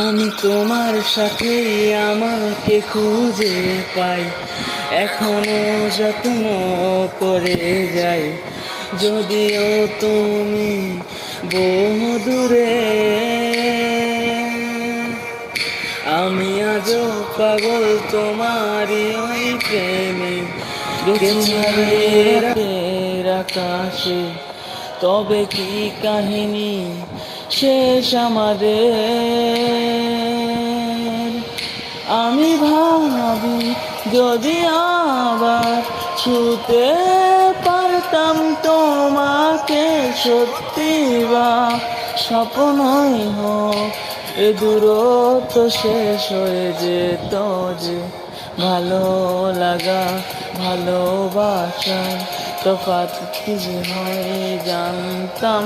আমি তোমার সাথে আমাকে খুঁজে পাই, এখনো যত্ন করে যাই। যদিও তুমি বহু দূরে, আমি আজও পাগল তোমারই ওই প্রেমে। গেছি রাতের আকাশে, তবে কি কাহিনী শেষ আমাদের। আমি ভাবি যদি আবার ছুতে পারতাম তোমাকে, সত্যি বা স্বপ্নই হোক, এ দূরত্ব শেষ হয়ে যেত যে। ভালো লাগা ভালোবাসা তফাৎ কি যে হয় জানতাম